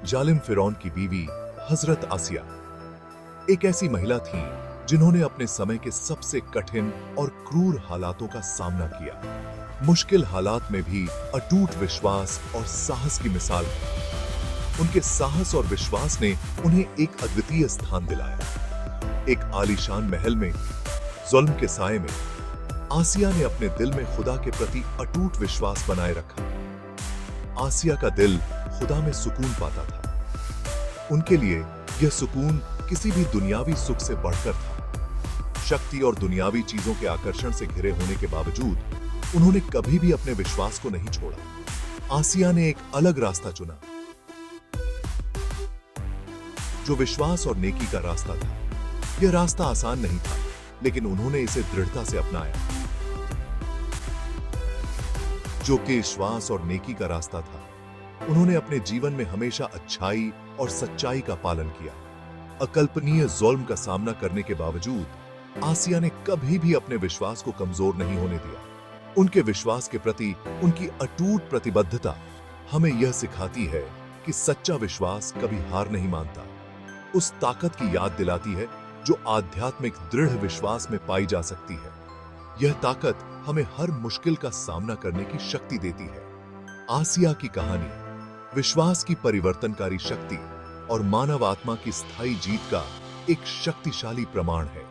जालिम फिरौन की बीवी हजरत आसिया एक ऐसी महिला थी जिन्होंने अपने समय के सबसे कठिन और क्रूर हालातों का सामना किया। मुश्किल हालात में भी अटूट विश्वास और साहस की मिसाल है। उनके साहस और विश्वास ने उन्हें एक अद्वितीय स्थान दिलाया। एक आलीशान महल में जुल्म के साए में आसिया ने अपने दिल में खुदा के प्रति अटूट विश्वास बनाए रखा। आसिया का दिल खुदा में सुकून पाता था। उनके लिए यह सुकून किसी भी दुनियावी सुख से बढ़कर था। शक्ति और दुनियावी चीजों के आकर्षण से घिरे होने के बावजूद उन्होंने कभी भी अपने विश्वास को नहीं छोड़ा। आसिया ने एक अलग रास्ता चुना, जो विश्वास और नेकी का रास्ता था। यह रास्ता आसान नहीं था, लेकिन उन्होंने इसे दृढ़ता से अपनाया। जो कि विश्वास और नेकी का रास्ता था, उन्होंने अपने जीवन में हमेशा अच्छाई और सच्चाई का पालन किया। अकल्पनीय जुल्म का सामना करने के बावजूद आसिया ने कभी भी अपने विश्वास को कमजोर नहीं होने दिया। उनके विश्वास के प्रति उनकी अटूट प्रतिबद्धता हमें यह सिखाती है कि सच्चा विश्वास कभी हार नहीं मानता। उस ताकत की याद दिलाती है जो आध्यात्मिक दृढ़ विश्वास में पाई जा सकती है। यह ताकत हमें हर मुश्किल का सामना करने की शक्ति देती है। आसिया की कहानी विश्वास की परिवर्तनकारी शक्ति और मानव आत्मा की स्थायी जीत का एक शक्तिशाली प्रमाण है।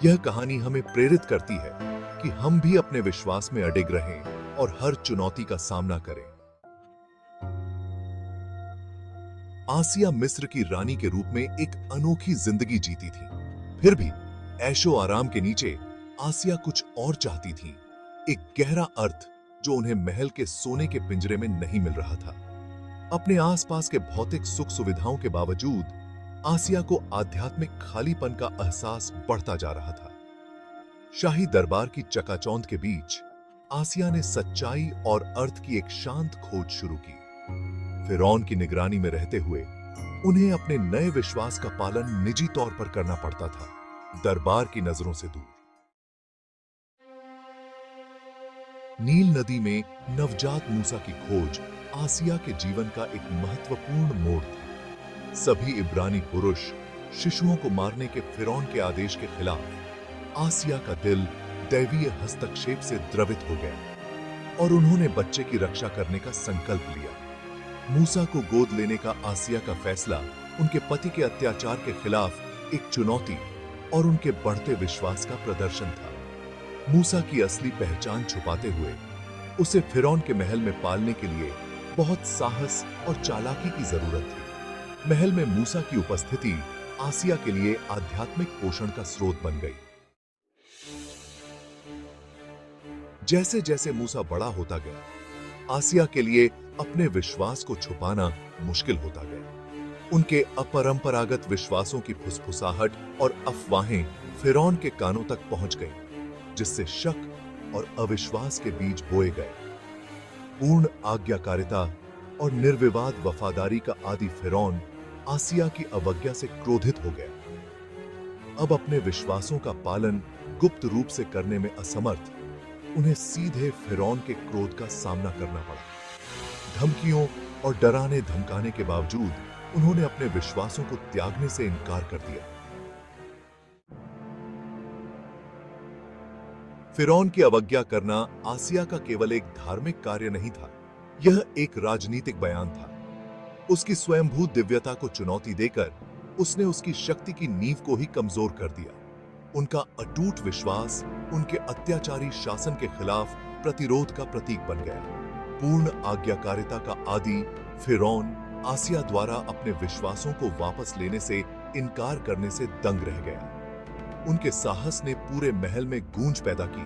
यह कहानी हमें प्रेरित करती है कि हम भी अपने विश्वास में अडिग रहें और हर चुनौती का सामना करें। आसिया मिस्र की रानी के रूप में एक अनोखी जिंदगी जीती थी। फिर भी ऐशो आराम के नीचे आसिया कुछ और चाहती थी, एक गहरा अर्थ जो उन्हें महल के सोने के पिंजरे में नहीं मिल रहा था। अपने आसपास के भौतिक सुख सुविधाओं के बावजूद आसिया को आध्यात्मिक खालीपन का एहसास बढ़ता जा रहा था। शाही दरबार की चकाचौंध के बीच आसिया ने सच्चाई और अर्थ की एक शांत खोज शुरू की। फिरौन की निगरानी में रहते हुए उन्हें अपने नए विश्वास का पालन निजी तौर पर करना पड़ता था, दरबार की नजरों से दूर। नील नदी में नवजात मूसा की खोज आसिया के जीवन का एक महत्वपूर्ण मोड़ था। सभी इब्रानी पुरुष शिशुओं को मारने के फिरौन के आदेश के खिलाफ आसिया का दिल दैवीय हस्तक्षेप से द्रवित हो गया और उन्होंने बच्चे की रक्षा करने का संकल्प लिया। मूसा को गोद लेने का आसिया का फैसला उनके पति के अत्याचार के खिलाफ एक चुनौती और उनके बढ़ते विश्वास का प्रदर्शन था। मूसा की असली पहचान छुपाते हुए उसे फिरौन के महल में पालने के लिए बहुत साहस और चालाकी की जरूरत थी। महल में मूसा की उपस्थिति आसिया के लिए आध्यात्मिक पोषण का स्रोत बन गई। जैसे जैसे मूसा बड़ा होता गया, आसिया के लिए अपने विश्वास को छुपाना मुश्किल होता गया। उनके अपरंपरागत विश्वासों की फुसफुसाहट और अफवाहें फिरौन के कानों तक पहुंच गईं, जिससे शक और अविश्वास के बीज बोए गए। पूर्ण आज्ञाकारिता और निर्विवाद वफादारी का आदि फिरौन आसिया की अवज्ञा से क्रोधित हो गया। अब अपने विश्वासों का पालन गुप्त रूप से करने में असमर्थ उन्हें सीधे फिरौन के क्रोध का सामना करना पड़ा। धमकियों और डराने धमकाने के बावजूद उन्होंने अपने विश्वासों को त्यागने से इनकार कर दिया। फिरौन की अवज्ञा करना आसिया का केवल एक धार्मिक कार्य नहीं था, यह एक राजनीतिक बयान था। उसकी स्वयंभूत दिव्यता को चुनौती देकर उसने उसकी शक्ति की नींव को ही कमजोर कर दिया। उनका अटूट विश्वास उनके अत्याचारी शासन के खिलाफ प्रतिरोध का प्रतीक बन गया। पूर्ण आज्ञाकारिता का आदि फिरौन आसिया द्वारा अपने विश्वासों को वापस लेने से इनकार करने से दंग रह गया। उनके साहस ने पूरे महल में गूंज पैदा की,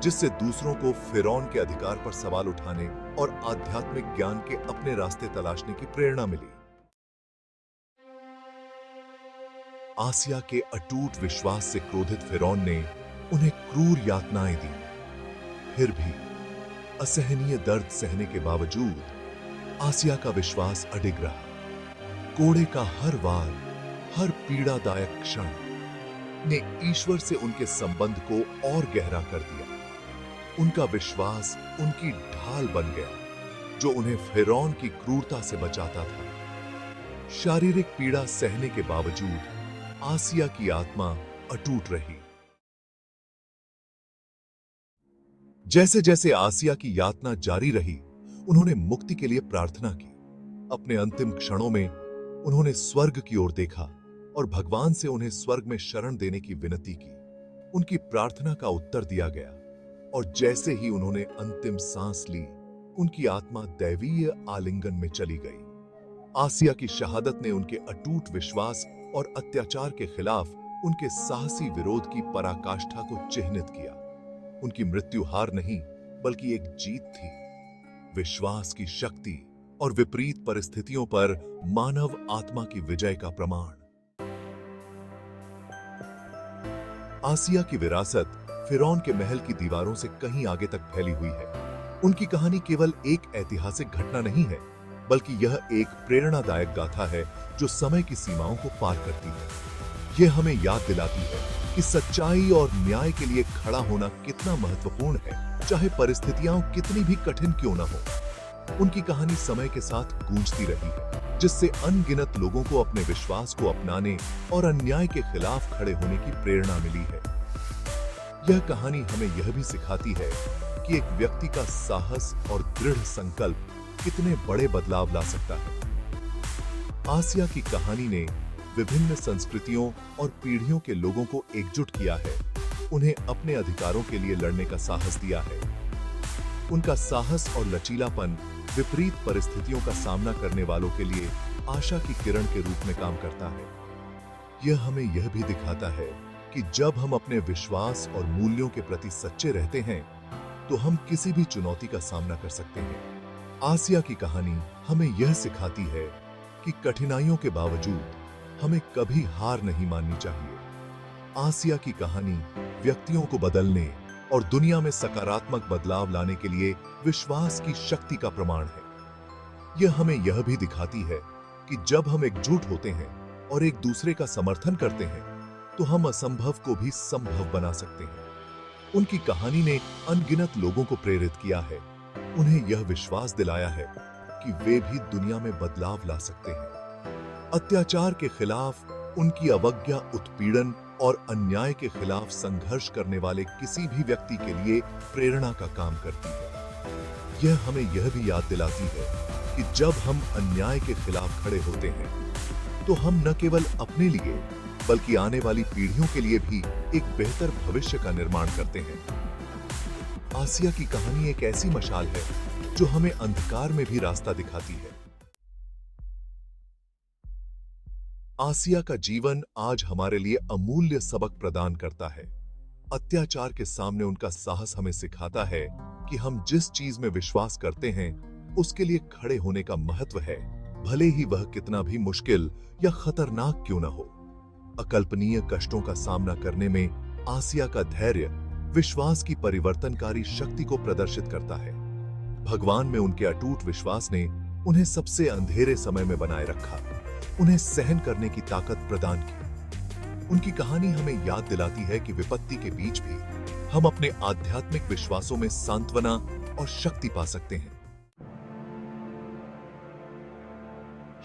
जिससे दूसरों को फिरौन के अधिकार पर सवाल उठाने और आध्यात्मिक ज्ञान के अपने रास्ते तलाशने की प्रेरणा मिली। आसिया के अटूट विश्वास से क्रोधित फिरौन ने उन्हें क्रूर यातनाएं दी। फिर भी असहनीय दर्द सहने के बावजूद आसिया का विश्वास अडिग रहा। कोड़े का हर वार, हर पीड़ादायक क्षण ने ईश्वर से उनके संबंध को और गहरा कर दिया। उनका विश्वास उनकी ढाल बन गया, जो उन्हें फिरौन की क्रूरता से बचाता था। शारीरिक पीड़ा सहने के बावजूद आसिया की आत्मा अटूट रही। जैसे जैसे आसिया की यातना जारी रही, उन्होंने मुक्ति के लिए प्रार्थना की। अपने अंतिम क्षणों में उन्होंने स्वर्ग की ओर देखा और भगवान से उन्हें स्वर्ग में शरण देने की विनती की। उनकी प्रार्थना का उत्तर दिया गया और जैसे ही उन्होंने अंतिम सांस ली, उनकी आत्मा दैवीय आलिंगन में चली गई। आसिया की शहादत ने उनके अटूट विश्वास और अत्याचार के खिलाफ उनके साहसी विरोध की पराकाष्ठा को चिह्नित किया। उनकी मृत्यु हार नहीं, बल्कि एक जीत थी। विश्वास की शक्ति और विपरीत परिस्थितियों पर मानव आत्मा की विजय का प्रमाण। आसिया की विरासत फिरौन के महल की दीवारों से कहीं आगे तक फैली हुई है। उनकी कहानी केवल एक ऐतिहासिक घटना नहीं है, बल्कि यह एक प्रेरणादायक गाथा है जो समय की सीमाओं को पार करती है। यह हमें याद दिलाती है कि सच्चाई और न्याय के लिए खड़ा होना कितना महत्वपूर्ण है, चाहे परिस्थितियां कितनी भी कठिन क्यों न हो। उनकी कहानी समय के साथ गूंजती रही है, जिससे अनगिनत लोगों को अपने विश्वास को अपनाने और अन्याय के खिलाफ खड़े होने की प्रेरणा मिली है। यह कहानी हमें यह भी सिखाती है कि एक व्यक्ति का साहस और दृढ़ संकल्प कितने बड़े बदलाव ला सकता है। आसिया की कहानी ने विभिन्न संस्कृतियों और पीढ़ियों के लोगों को एकजुट किया है, उन्हें अपने अधिकारों के लिए लड़ने का साहस दिया है। उनका साहस और लचीलापन विपरीत परिस्थितियों का सामना करने वालों के लिए आशा की किरण के रूप में काम करता है। यह हमें यह भी दिखाता है कि जब हम अपने विश्वास और मूल्यों के प्रति सच्चे रहते हैं, तो हम किसी भी चुनौती का सामना कर सकते हैं। आसिया की कहानी हमें यह सिखाती है कि कठिनाइयों के बावजूद हमें कभी हार नहीं माननी चाहिए। आसिया की कहानी व्यक्तियों को बदलने और दुनिया में सकारात्मक बदलाव लाने के लिए विश्वास की शक्ति का प्रमाण है। यह हमें यह भी दिखाती है कि जब हम एकजुट होते हैं और एक दूसरे का समर्थन करते हैं, तो हम असंभव को भी संभव बना सकते हैं। उनकी कहानी ने अनगिनत लोगों को प्रेरित किया है, उन्हें यह विश्वास दिलाया है कि वे भी दुनिया में बदलाव ला सकते हैं। अत्याचार के खिलाफ उनकी अवज्ञा, उत्पीड़न और अन्याय के खिलाफ संघर्ष करने वाले किसी भी व्यक्ति के लिए प्रेरणा का काम करती है। यह हमें यह भी याद दिलाती है कि जब हम अन्याय के खिलाफ खड़े होते हैं, तो हम न केवल अपने लिए बल्कि आने वाली पीढ़ियों के लिए भी एक बेहतर भविष्य का निर्माण करते हैं। आसिया की कहानी एक ऐसी मशाल है जो हमें अंधकार में भी रास्ता दिखाती है। आसिया का जीवन आज हमारे लिए अमूल्य सबक प्रदान करता है। अत्याचार के सामने उनका साहस हमें सिखाता है कि हम जिस चीज में विश्वास करते हैं, उसके लिए खड़े होने का महत्व है, भले ही वह कितना भी मुश्किल या खतरनाक क्यों न हो। अकल्पनीय कष्टों का सामना करने में आसिया का धैर्य विश्वास की परिवर्तनकारी शक्ति को प्रदर्शित करता है। भगवान में उनके अटूट विश्वास ने उन्हें सबसे अंधेरे समय में बनाए रखा, उन्हें सहन करने की ताकत प्रदान की। उनकी कहानी हमें याद दिलाती है कि विपत्ति के बीच भी हम अपने आध्यात्मिक विश्वासों में सांत्वना और शक्ति पा सकते हैं।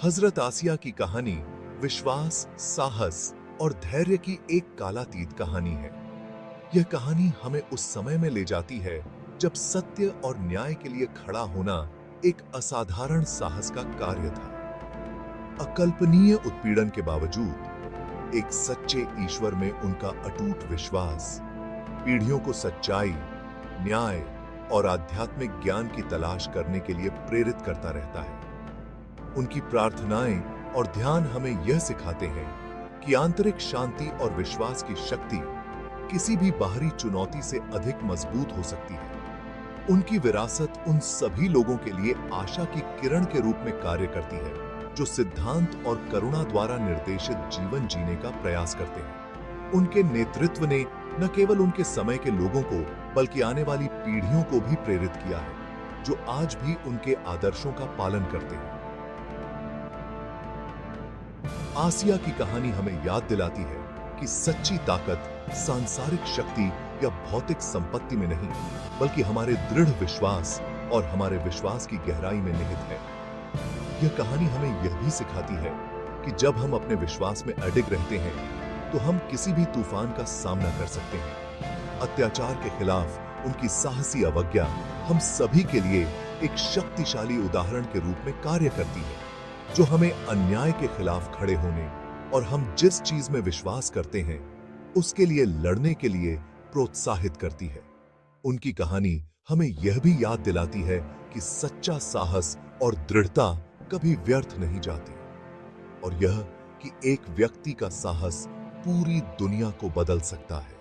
हजरत आसिया की कहानी विश्वास, साहस और धैर्य की एक कालातीत कहानी है। यह कहानी हमें उस समय में ले जाती है जब सत्य और न्याय के लिए खड़ा होना एक असाधारण साहस का कार्य था। अकल्पनीय उत्पीड़न के बावजूद एक सच्चे ईश्वर में उनका अटूट विश्वास पीढ़ियों को सच्चाई, न्याय और आध्यात्मिक ज्ञान की तलाश करने के लिए प्रेरित करता रहता है। उनकी प्रार्थनाएं और ध्यान हमें यह सिखाते हैं कि आंतरिक शांति और विश्वास की शक्ति किसी भी बाहरी चुनौती से अधिक मजबूत हो सकती है। उनकी विरासत उन सभी लोगों के लिए आशा की किरण के रूप में कार्य करती है जो सिद्धांत और करुणा द्वारा निर्देशित जीवन जीने का प्रयास करते हैं। उनके नेतृत्व ने न केवल उनके समय के लोगों को बल्कि आने वाली पीढ़ियों को भी प्रेरित किया है, जो आज भी उनके आदर्शों का पालन करते हैं। आसिया की कहानी हमें याद दिलाती है कि सच्ची ताकत सांसारिक शक्ति या भौतिक संपत्ति में नहीं, बल्कि हमारे दृढ़ विश्वास और हमारे विश्वास की गहराई में निहित है। यह कहानी हमें यह भी सिखाती है कि जब हम अपने विश्वास में अडिग रहते हैं तो हम किसी भी तूफान का सामना कर सकते हैं। अत्याचार के खिलाफ उनकी साहसी अवज्ञा हम सभी के लिए एक शक्तिशाली उदाहरण के रूप में कार्य करती है, जो हमें अन्याय के खिलाफ खड़े होने और हम जिस चीज में विश्वास करते हैं उसके लिए लड़ने के लिए प्रोत्साहित करती है। उनकी कहानी हमें यह भी याद दिलाती है कि सच्चा साहस और दृढ़ता कभी व्यर्थ नहीं जाती, और यह कि एक व्यक्ति का साहस पूरी दुनिया को बदल सकता है।